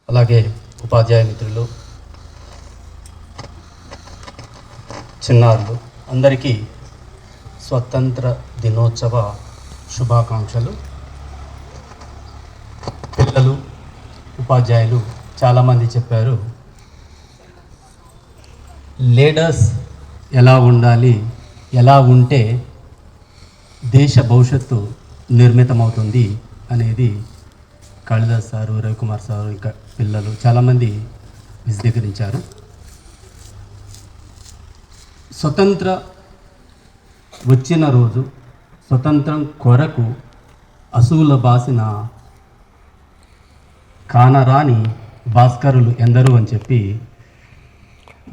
అలాగే ఉపాధ్యాయ మిత్రులు, చిన్నారులు అందరికీ స్వతంత్ర దినోత్సవ శుభాకాంక్షలు. పిల్లలు, ఉపాధ్యాయులు చాలామంది చెప్పారు, లీడర్స్ ఎలా ఉండాలి, ఎలా ఉంటే దేశ భవిష్యత్తు నిర్మితమవుతుంది అనేది కాళిదాస్ సారు, రవికుమార్ సారు, ఇంకా పిల్లలు చాలామంది విశదీకరించారు. స్వతంత్ర వచ్చిన రోజు స్వతంత్రం కొరకు అసువుల బాసిన కానరాని భాస్కరులు ఎందరూ అని చెప్పి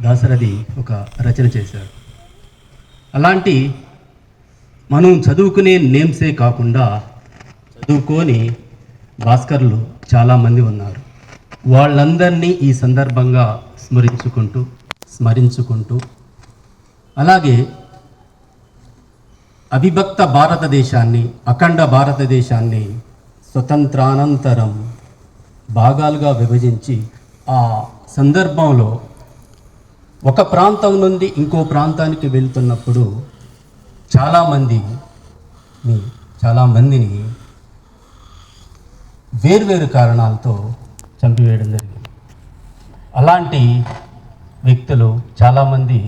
దాశరథి ఒక రచన చేశారు. అలాంటి మనం చదువుకునే నేమ్సే కాకుండా చదువుకొని భాస్కర్లు చాలామంది ఉన్నారు. వాళ్ళందరినీ ఈ సందర్భంగా స్మరించుకుంటూ అలాగే అవిభక్త భారతదేశాన్ని, అఖండ భారతదేశాన్ని స్వతంత్రానంతరం భాగాలుగా విభజించి ఆ సందర్భంలో ఒక ప్రాంతం నుండి ఇంకో ప్రాంతానికి వెళ్తున్నప్పుడు చాలామందిని వేర్వేరు కారణాలతో చంపివేయడం జరిగింది. అలాంటి వ్యక్తులు చాలామంది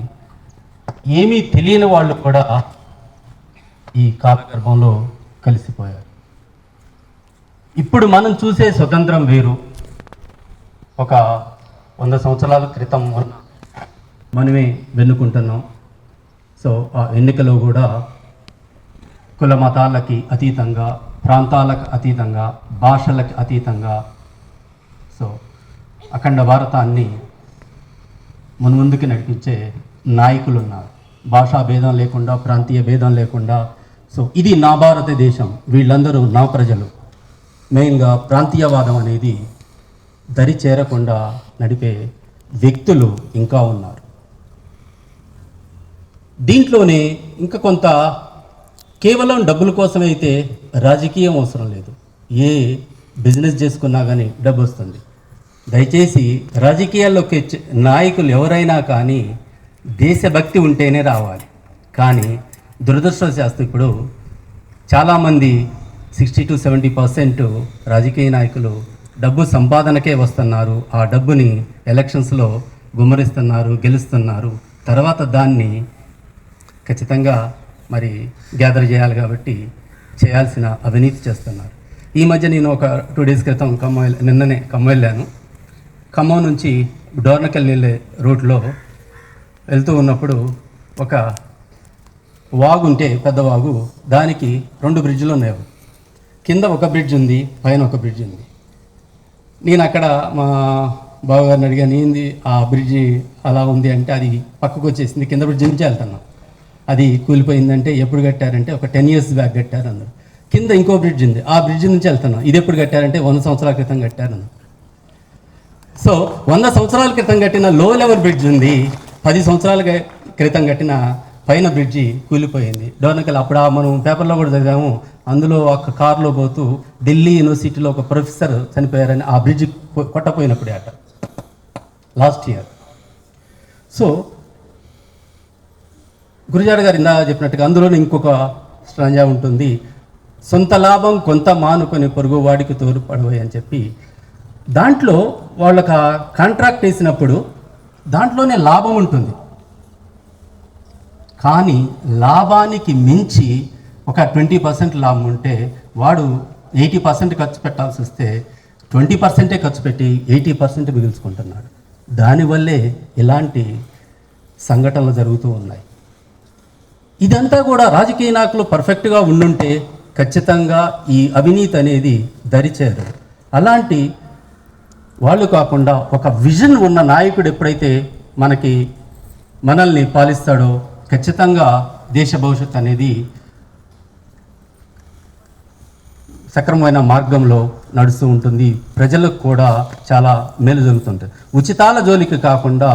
ఏమీ తెలియని వాళ్ళు కూడా ఈ కాలగర్భంలో కలిసిపోయారు. ఇప్పుడు మనం చూసే స్వతంత్రం వేరు. ఒక 100 సంవత్సరాల క్రితం మనమే వెన్నుకుంటున్నాం. సో ఆ ఎన్నికలో కూడా కుల మతాలకి అతీతంగా, ప్రాంతాలకు అతీతంగా, భాషలకు అతీతంగా సో అఖండ భారతాన్ని మన ముందుకు నడిపించే నాయకులు ఉన్నారు. భాషా భేదం లేకుండా, ప్రాంతీయ భేదం లేకుండా. సో ఇది నా భారతదేశం, వీళ్ళందరూ నా ప్రజలు. మెయిన్గా ప్రాంతీయవాదం అనేది దరి చేరకుండా నడిపే వ్యక్తులు ఇంకా ఉన్నారు. దీంట్లోనే ఇంకా కొంత కేవలం డబ్బుల కోసమైతే రాజకీయం అవసరం లేదు. ఏ బిజినెస్ చేసుకున్నా కానీ డబ్బు వస్తుంది. దయచేసి రాజకీయాల్లోకి నాయకులు ఎవరైనా కానీ దేశభక్తి ఉంటేనే రావాలి. కానీ దురదృష్టవశాత్తు ఇప్పుడు చాలామంది 60-70% రాజకీయ నాయకులు డబ్బు సంపాదనకే వస్తున్నారు. ఆ డబ్బుని ఎలక్షన్స్లో గుమ్మరిస్తున్నారు, గెలుస్తున్నారు. తర్వాత దాన్ని ఖచ్చితంగా మరి గ్యాదర్ చేయాలి కాబట్టి చేయాల్సిన అవినీతి చేస్తున్నారు. ఈ మధ్య నేను ఒక 2 days క్రితం నిన్ననే ఖమ్మం వెళ్ళాను. ఖమ్మం నుంచి డోర్నకల్ వెళ్ళే రూట్లో వెళ్తూ ఉన్నప్పుడు ఒక వాగు ఉంటే, పెద్ద వాగు, దానికి 2 బ్రిడ్జ్లు ఉన్నాయి. కింద ఒక బ్రిడ్జ్ ఉంది, పైన ఒక బ్రిడ్జ్ ఉంది. నేను అక్కడ మా బావగారిని అడిగాను, ఏంది ఆ బ్రిడ్జి అలా ఉంది అంటే, అది పక్కకు వచ్చేసింది, కింద బ్రిడ్జ్ నుంచి వెళ్తున్నాం. అది కూలిపోయిందంటే ఎప్పుడు కట్టారంటే ఒక 10 years బ్యాక్ కట్టారు అన్నారు. కింద ఇంకో బ్రిడ్జ్ ఉంది, ఆ బ్రిడ్జ్ నుంచి వెళ్తున్నాం. ఇది ఎప్పుడు కట్టారంటే 100 సంవత్సరాల క్రితం కట్టారన్నారు. సో 100 సంవత్సరాల క్రితం కట్టిన లో లెవెల్ బ్రిడ్జ్ ఉంది, 10 సంవత్సరాల క్రితం కట్టిన పైన బ్రిడ్జి కూలిపోయింది. డోర్నకల్ అప్పుడు మనం పేపర్లో కూడా చదివాము. అందులో ఒక కారులో పోతూ ఢిల్లీ యూనివర్సిటీలో ఒక ప్రొఫెసర్ చనిపోయారని ఆ బ్రిడ్జి కొట్టపోయినప్పుడే అట, లాస్ట్ ఇయర్. సో గురజాడ గారు ఇందా చెప్పినట్టుగా అందులోనే ఇంకొక స్ట్రాంజా ఉంటుంది, సొంత లాభం కొంత మానుకొని పొరుగు వాడికి తోడ్పడవై అని చెప్పి. దాంట్లో వాళ్ళకి కాంట్రాక్ట్ వేసినప్పుడు దాంట్లోనే లాభం ఉంటుంది. కానీ లాభానికి మించి ఒక 20% లాభం ఉంటే వాడు 80% ఖర్చు పెట్టాల్సి వస్తే 20% ఖర్చు పెట్టి 80% మిగుల్చుకుంటున్నాడు. దానివల్లే ఇలాంటి సంఘటనలు జరుగుతూ ఉన్నాయి. ఇదంతా కూడా రాజకీయ నాయకులు పర్ఫెక్ట్గా ఉండుంటే ఖచ్చితంగా ఈ అవినీతి అనేది దరిచేరు. అలాంటి వాళ్ళు కాకుండా ఒక విజన్ ఉన్న నాయకుడు ఎప్పుడైతే మనల్ని పాలిస్తాడో ఖచ్చితంగా దేశ భవిష్యత్తు అనేది సక్రమమైన మార్గంలో నడుస్తూ ఉంటుంది. ప్రజలకు కూడా చాలా మేలు జరుగుతుంటుంది. ఉచితాల జోలికి కాకుండా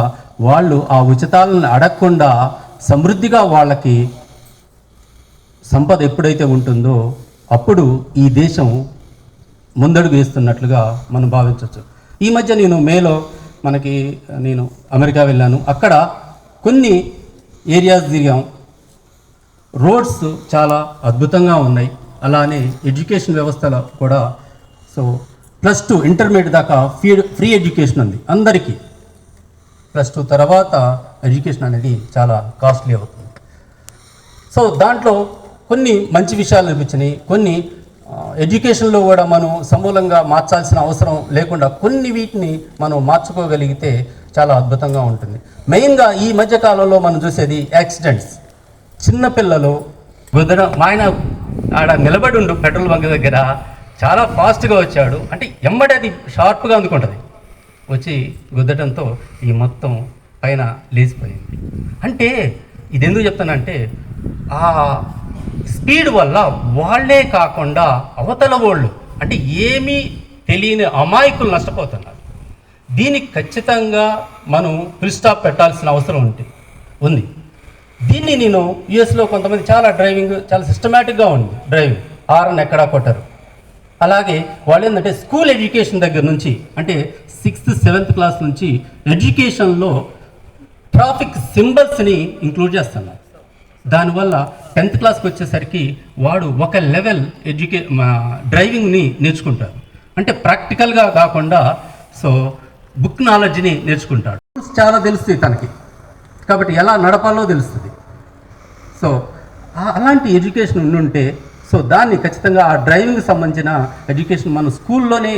వాళ్ళు ఆ ఉచితాలను అడగకుండా సమృద్ధిగా వాళ్ళకి సంపద ఎప్పుడైతే ఉంటుందో అప్పుడు ఈ దేశం ముందడుగు వేస్తున్నట్లుగా మనం భావించవచ్చు. ఈ మధ్య నేను మేలో నేను అమెరికా వెళ్ళాను. అక్కడ కొన్ని ఏరియాస్ తిరిగాం. రోడ్స్ చాలా అద్భుతంగా ఉన్నాయి. అలానే ఎడ్యుకేషన్ వ్యవస్థలో కూడా సో +2 ఇంటర్మీడియట్ దాకా ఫ్రీ ఎడ్యుకేషన్ ఉంది అందరికీ. +2 తర్వాత ఎడ్యుకేషన్ అనేది చాలా కాస్ట్లీ అవుతుంది. సో దాంట్లో కొన్ని మంచి విషయాలు అనిపించినాయి. కొన్ని ఎడ్యుకేషన్లో కూడా మనం సమూలంగా మార్చాల్సిన అవసరం లేకుండా కొన్ని వీటిని మనం మార్చుకోగలిగితే చాలా అద్భుతంగా ఉంటుంది. మెయిన్గా ఈ మధ్యకాలంలో మనం చూసేది యాక్సిడెంట్స్. చిన్నపిల్లలు మా ఆయన ఆడ నిలబడి ఉండు పెట్రోల్ బంక్ దగ్గర చాలా ఫాస్ట్గా వచ్చాడు, అంటే ఎమ్మడి అది షార్ప్గా అందుకుంటుంది, వచ్చి గుద్దడంతో ఈ మొత్తం పైన లేచిపోయింది. అంటే ఇది ఎందుకు చెప్తానంటే ఆ స్పీడ్ వల్ల వాళ్ళే కాకుండా అవతల వాళ్ళు అంటే ఏమీ తెలియని అమాయకులు నష్టపోతున్నారు. దీనికి ఖచ్చితంగా మనం ఫుల్ స్టాప్ పెట్టాల్సిన అవసరం ఉంది. దీన్ని నేను యుఎస్లో కొంతమంది చాలా సిస్టమేటిక్గా ఉంది డ్రైవింగ్, హారన్ ఎక్కడా కొట్టరు. అలాగే వాళ్ళు ఏంటంటే స్కూల్ ఎడ్యుకేషన్ దగ్గర నుంచి అంటే 6th 7th క్లాస్ నుంచి ఎడ్యుకేషన్లో ట్రాఫిక్ సింబల్స్ని ఇంక్లూడ్ చేస్తున్నారు. దానివల్ల 10th క్లాస్కి వచ్చేసరికి వాడు ఒక లెవెల్ డ్రైవింగ్ని నేర్చుకుంటారు. అంటే ప్రాక్టికల్గా కాకుండా సో బుక్ నాలెడ్జ్ని నేర్చుకుంటాడు. చాలా తెలుస్తుంది తనకి, కాబట్టి ఎలా నడపాలో తెలుస్తుంది. సో అలాంటి ఎడ్యుకేషన్ ఉండుంటే సో దాన్ని ఖచ్చితంగా ఆ డ్రైవింగ్కి సంబంధించిన ఎడ్యుకేషన్ మనం స్కూల్లోనే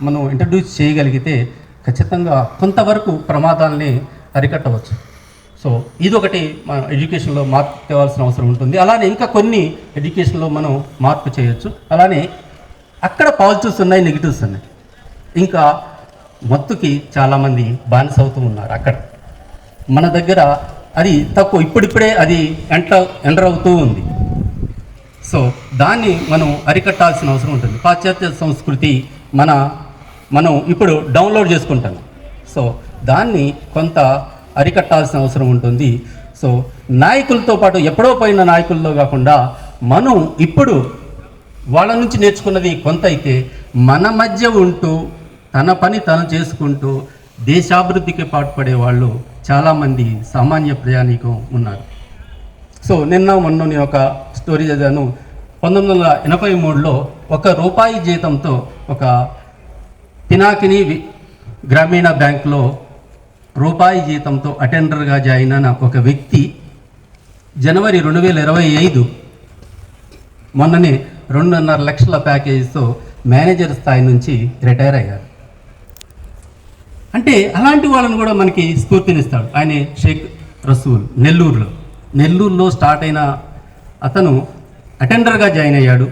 మనం ఇంట్రడ్యూస్ చేయగలిగితే ఖచ్చితంగా కొంతవరకు ప్రమాదాలని అరికట్టవచ్చు. సో ఇదొకటి మన ఎడ్యుకేషన్లో మార్పు తేవాల్సిన అవసరం ఉంటుంది. అలానే ఇంకా కొన్ని ఎడ్యుకేషన్లో మనం మార్పు చేయొచ్చు. అలానే అక్కడ పాజిటివ్స్ ఉన్నాయి, నెగిటివ్స్ ఉన్నాయి. ఇంకా మత్తుకి చాలామంది బానిస అవుతూ ఉన్నారు. అక్కడ మన దగ్గర అది తక్కువ, ఇప్పుడిప్పుడే అది ఎంటర్ అవుతూ ఉంది. సో దాన్ని మనం అరికట్టాల్సిన అవసరం ఉంటుంది. పాశ్చాత్య సంస్కృతి మనం ఇప్పుడు డౌన్లోడ్ చేసుకుంటాం. సో దాన్ని కొంత అరికట్టాల్సిన అవసరం ఉంటుంది. సో నాయకులతో పాటు ఎప్పుడో పోయిన నాయకుల్లో కాకుండా మనం ఇప్పుడు వాళ్ళ నుంచి నేర్చుకున్నది కొంత అయితే మన మధ్య ఉంటూ తన పని తను చేసుకుంటూ దేశాభివృద్ధికి పాటుపడే వాళ్ళు చాలామంది సామాన్య ప్రజానీకం ఉన్నారు. సో మొన్న నేను ఒక స్టోరీ చదివాను. 1983లో ₹1 జీతంతో ఒక పినాకిని గ్రామీణ బ్యాంకులో ₹1 జీతంతో అటెండర్గా జాయిన్ అయిన ఒక వ్యక్తి జనవరి 2025 మొన్ననే 2.5 లక్షల ప్యాకేజీతో మేనేజర్ స్థాయి నుంచి రిటైర్ అయ్యారు. అంటే అలాంటి వాళ్ళని కూడా మనకి స్ఫూర్తినిస్తాడు. ఆయన షేక్ రసూల్ నెల్లూరులో స్టార్ట్ అయిన అతను అటెండర్గా జాయిన్ అయ్యాడు.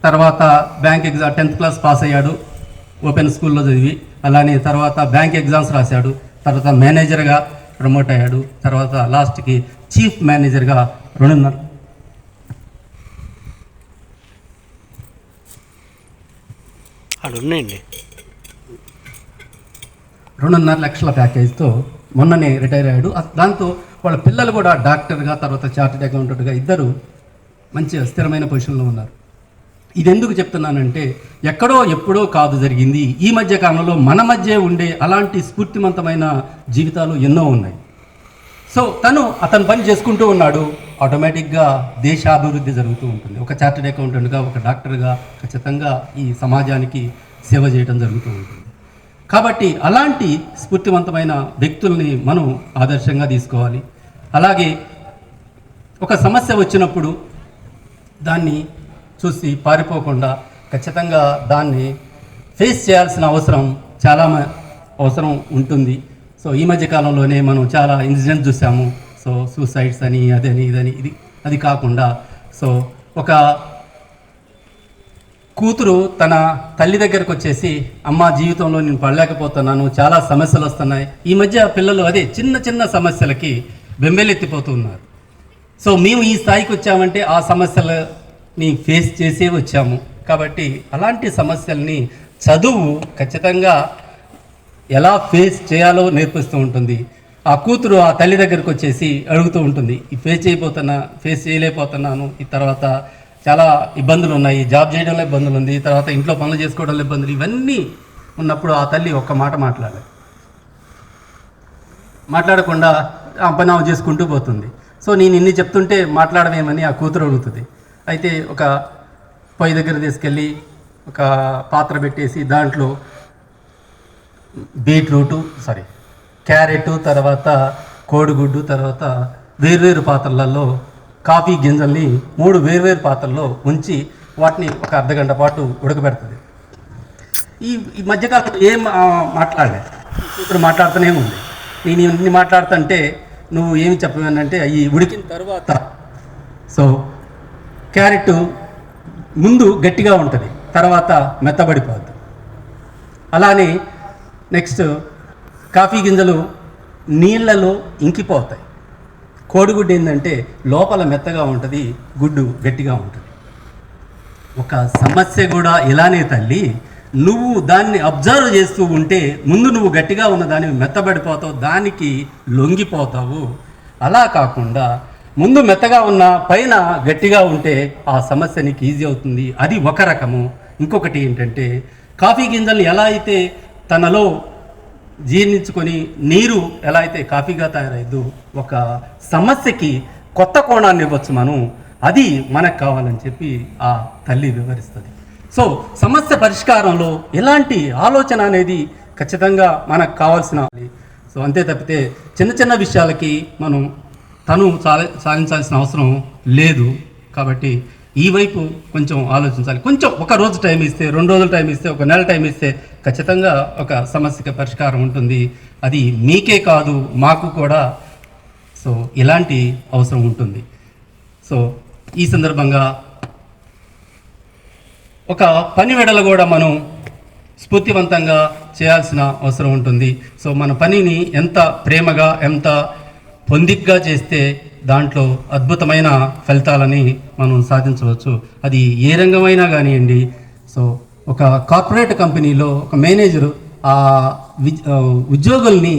తర్వాత bank exam 10th class pass అయ్యాడు, ఓపెన్ స్కూల్లో చదివి. అలానే తర్వాత బ్యాంక్ ఎగ్జామ్స్ రాశాడు. తర్వాత మేనేజర్గా ప్రమోట్ అయ్యాడు. తర్వాత లాస్ట్కి చీఫ్ మేనేజర్గా 2.5 లక్షల ప్యాకేజ్తో మొన్ననే రిటైర్ అయ్యాడు. దాంతో వాళ్ళ పిల్లలు కూడా డాక్టర్గా, తర్వాత చార్టెడ్ అకౌంటెంట్గా ఇద్దరు మంచి స్థిరమైన పొజిషన్లో ఉన్నారు. ఇది ఎందుకు చెప్తున్నానంటే ఎక్కడో ఎప్పుడో కాదు జరిగింది. ఈ మధ్య కాలంలో మన మధ్య ఉండే అలాంటి స్ఫూర్తివంతమైన జీవితాలు ఎన్నో ఉన్నాయి. సో అతను పని చేసుకుంటూ ఉన్నాడు, ఆటోమేటిక్గా దేశాభివృద్ధి జరుగుతూ ఉంటుంది. ఒక చార్టెడ్ అకౌంటెంట్గా, ఒక డాక్టర్గా ఖచ్చితంగా ఈ సమాజానికి సేవ చేయడం జరుగుతూ ఉంటుంది. కాబట్టి అలాంటి స్ఫూర్తివంతమైన వ్యక్తుల్ని మనం ఆదర్శంగా తీసుకోవాలి. అలాగే ఒక సమస్య వచ్చినప్పుడు దాన్ని చూసి పారిపోకుండా ఖచ్చితంగా దాన్ని ఫేస్ చేయాల్సిన అవసరం ఉంటుంది. సో ఈ మధ్య కాలంలోనే మనం చాలా ఇన్సిడెంట్స్ చూసాము. సో సూసైడ్స్ అని అదని ఇదని అది కాకుండా సో ఒక కూతురు తన తల్లి దగ్గరకు వచ్చేసి, అమ్మ జీవితంలో నేను పడలేకపోతున్నాను, చాలా సమస్యలు వస్తున్నాయి. ఈ మధ్య పిల్లలు చిన్న చిన్న సమస్యలకి బెంబేలెత్తిపోతున్నారు. సో మేము ఈ స్థాయికి వచ్చామంటే ఆ సమస్యలని ఫేస్ చేసే వచ్చాము. కాబట్టి అలాంటి సమస్యల్ని చదువు ఖచ్చితంగా ఎలా ఫేస్ చేయాలో నేర్పిస్తూ ఉంటుంది. ఆ కూతురు ఆ తల్లి దగ్గరకు వచ్చేసి అడుగుతూ ఉంటుంది, ఫేస్ చేయలేకపోతున్నాను, ఈ తర్వాత చాలా ఇబ్బందులు ఉన్నాయి, జాబ్ చేయడంలో ఇబ్బందులు ఉంది, తర్వాత ఇంట్లో పనులు చేసుకోవడంలో ఇబ్బందులు, ఇవన్నీ ఉన్నప్పుడు ఆ తల్లి ఒక్క మాట మాట్లాడకుండా అబ్బనావు చేసుకుంటూ పోతుంది. సో నేను ఇన్ని చెప్తుంటే మాట్లాడవేమని ఆ కూతురు అడుగుతుంది. అయితే ఒక పొయ్యి దగ్గర తీసుకెళ్ళి ఒక పాత్ర పెట్టేసి దాంట్లో క్యారెట్, తర్వాత కోడిగుడ్డు, తర్వాత వేర్వేరు పాత్రలలో కాఫీ గింజల్ని 3 వేర్వేరు పాత్రల్లో ఉంచి వాటిని ఒక అర్ధగంట పాటు ఉడకబెడుతుంది. ఈ మధ్యకాలంలో ఏం మాట్లాడలేదు, కూతురు మాట్లాడుతూనే ఉంది. నేను ఇన్ని మాట్లాడుతుంటే నువ్వు ఏమి చెప్పమనంటే అవి ఉడికిన తర్వాత సో క్యారెట్ ముందు గట్టిగా ఉంటుంది, తర్వాత మెత్తబడిపోద్ది. అలానే నెక్స్ట్ కాఫీ గింజలు నీళ్ళలో ఇంకిపోతాయి. కోడిగుడ్డు ఏంటంటే లోపల మెత్తగా ఉంటుంది, గుడ్డు గట్టిగా ఉంటుంది. ఒక సమస్య కూడా ఇలానే తల్లి, నువ్వు దాన్ని అబ్జర్వ్ చేస్తూ ఉంటే ముందు నువ్వు గట్టిగా ఉన్న దాన్ని మెత్తబడిపోతావు, దానికి లొంగిపోతావు. అలా కాకుండా ముందు మెత్తగా ఉన్న పైన గట్టిగా ఉంటే ఆ సమస్య నీకు ఈజీ అవుతుంది. అది ఒక రకము. ఇంకొకటి ఏంటంటే కాఫీ గింజల్ని ఎలా అయితే తనలో జీర్ణించుకొని నీరు ఎలా అయితే కాఫీగా తయారైద్దు, ఒక సమస్యకి కొత్త కోణాన్ని ఇవ్వచ్చు మనం, అది మనకు కావాలని చెప్పి ఆ తల్లి వివరిస్తుంది. సో సమస్య పరిష్కారంలో ఎలాంటి ఆలోచన అనేది ఖచ్చితంగా మనకు కావాల్సిన. సో అంతే తప్పితే చిన్న చిన్న విషయాలకి మనం సాధించాల్సిన అవసరం లేదు. కాబట్టి ఈ వైపు కొంచెం ఆలోచించాలి. కొంచెం ఒక రోజు టైం ఇస్తే, 2 రోజులు టైం ఇస్తే, ఒక నెల టైం ఇస్తే ఖచ్చితంగా ఒక సమస్యకి పరిష్కారం ఉంటుంది. అది మీకే కాదు, మాకు కూడా సో ఇలాంటి అవసరం ఉంటుంది. సో ఈ సందర్భంగా ఒక పని వెడల కూడా మనం స్ఫూర్తివంతంగా చేయాల్సిన అవసరం ఉంటుంది. సో మన పనిని ఎంత ప్రేమగా, ఎంత పొందిగ్గా చేస్తే దాంట్లో అద్భుతమైన ఫలితాలని మనం సాధించవచ్చు. అది ఏ రంగమైనా కానివ్వండి. సో ఒక కార్పొరేట్ కంపెనీలో ఒక మేనేజరు ఆ ఉద్యోగుల్ని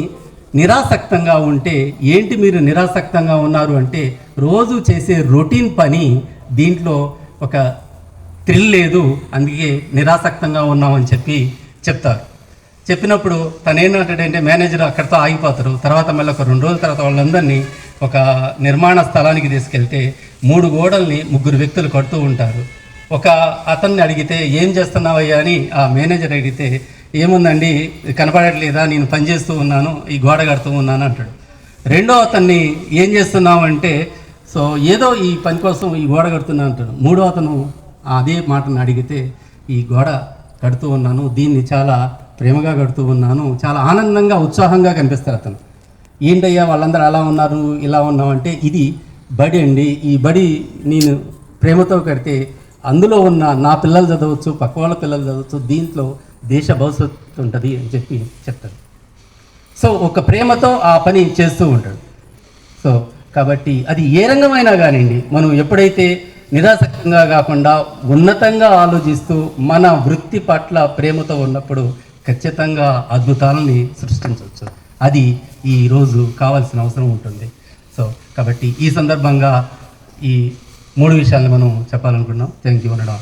నిరాసక్తంగా ఉంటే, ఏంటి మీరు నిరాసక్తంగా ఉన్నారు అంటే, రోజు చేసే రొటీన్ పని, దీంట్లో ఒక థ్రిల్ లేదు, అందుకే నిరాసక్తంగా ఉన్నామని చెప్తారు. చెప్పినప్పుడు తను ఏంటంటే మేనేజర్ అక్కడితో ఆగిపోతారు. తర్వాత మళ్ళీ ఒక 2 రోజుల తర్వాత వాళ్ళందరినీ ఒక నిర్మాణ స్థలానికి తీసుకెళ్తే 3 గోడల్ని 3 వ్యక్తులు కడుతూ ఉంటారు. ఒక అతన్ని అడిగితే ఏం చేస్తున్నావయ్యా అని ఆ మేనేజర్ అడిగితే, ఏముందండి కనపడట్లేదా, నేను పనిచేస్తూ ఉన్నాను, ఈ గోడ కడుతూ ఉన్నాను అంటాడు. రెండో అతన్ని ఏం చేస్తున్నావు అంటే, సో ఏదో ఈ పని కోసం ఈ గోడ కడుతున్నా అంటాడు. మూడో అతను అదే మాటను అడిగితే, ఈ గోడ కడుతూ ఉన్నాను, దీన్ని చాలా ప్రేమగా కడుతూ ఉన్నాను, చాలా ఆనందంగా ఉత్సాహంగా కనిపిస్తారు అతను. ఏంటయ్యా వాళ్ళందరూ అలా ఉన్నారు ఇలా ఉన్నామంటే, ఇది బడి అండి, ఈ బడి నేను ప్రేమతో కడితే అందులో ఉన్న నా పిల్లలు చదవచ్చు, పక్క వాళ్ళ పిల్లలు చదవచ్చు, దీంట్లో దేశ భవిష్యత్తు ఉంటుంది అని చెప్తాడు. సో ఒక ప్రేమతో ఆ పని చేస్తూ ఉంటాడు. సో కాబట్టి అది ఏ రంగమైనా కానివ్వండి, మనం ఎప్పుడైతే నిరాసక్తంగా కాకుండా ఉన్నతంగా ఆలోచిస్తూ మన వృత్తి పట్ల ప్రేమతో ఉన్నప్పుడు ఖచ్చితంగా అద్భుతాలని సృష్టించవచ్చు. అది ఈరోజు కావాల్సిన అవసరం ఉంటుంది. సో కాబట్టి ఈ సందర్భంగా ఈ 3 విషయాలను మనం చెప్పాలనుకున్నాం. థ్యాంక్ యూ అనడం.